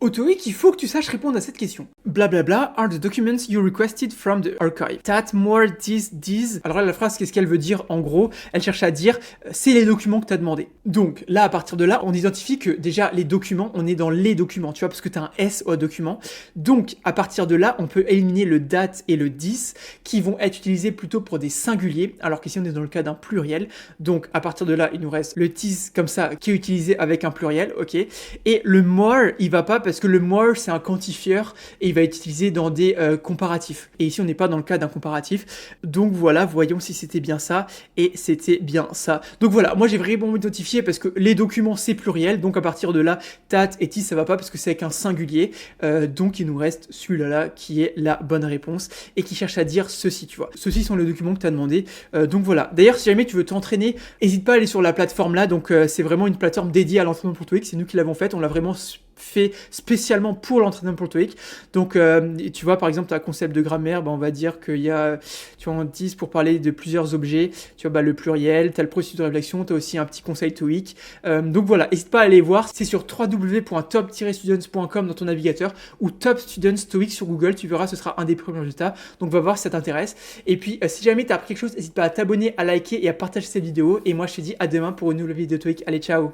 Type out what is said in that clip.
Au TOEIC, il faut que tu saches répondre à cette question. Blablabla are the documents you requested from the archive. That more these. Alors là, la phrase, qu'est-ce qu'elle veut dire en gros? Elle cherche à dire, c'est les documents que tu as demandé. Donc là, à partir de là, on identifie que déjà les documents, on est dans les documents, tu vois, parce que tu as un S au document. Donc à partir de là, on peut éliminer le that et le this qui vont être utilisés plutôt pour des singuliers, alors qu'ici on est dans le cas d'un pluriel. Donc à partir de là, il nous reste le this comme ça qui est utilisé avec un pluriel, ok. Et le more, il va pas parce que le more c'est un quantifieur et il va être utilisé dans des comparatifs. Et ici on n'est pas dans le cas d'un comparatif. Donc voilà, voyons si c'était bien ça. Et c'était bien ça. Donc voilà, moi j'ai vraiment identifié parce que les documents c'est pluriel. Donc à partir de là, that et this ça va pas parce que c'est avec un singulier. Donc il nous reste celui-là qui est la bonne réponse et qui cherche à dire ceci, tu vois. Ceux-ci sont les documents que tu as demandé. Donc voilà. D'ailleurs, si jamais tu veux t'entraîner, n'hésite pas à aller sur la plateforme là. Donc c'est vraiment une plateforme dédiée à l'entraînement pour TOEIC. C'est nous qui l'avons faite. On l'a vraiment fait spécialement pour l'entraînement pour le TOEIC. Donc, tu vois, par exemple, tu as un concept de grammaire, on va dire qu'il y a, tu vois, on utilise pour parler de plusieurs objets, tu vois, le pluriel, tu as le processus de réflexion, tu as aussi un petit conseil TOEIC. Donc voilà, n'hésite pas à aller voir, c'est sur www.top-students.com dans ton navigateur ou Top Students TOEIC sur Google, tu verras, ce sera un des premiers résultats. Donc va voir si ça t'intéresse. Et puis, si jamais tu as appris quelque chose, n'hésite pas à t'abonner, à liker et à partager cette vidéo. Et moi, je te dis à demain pour une nouvelle vidéo de TOEIC. Allez, ciao!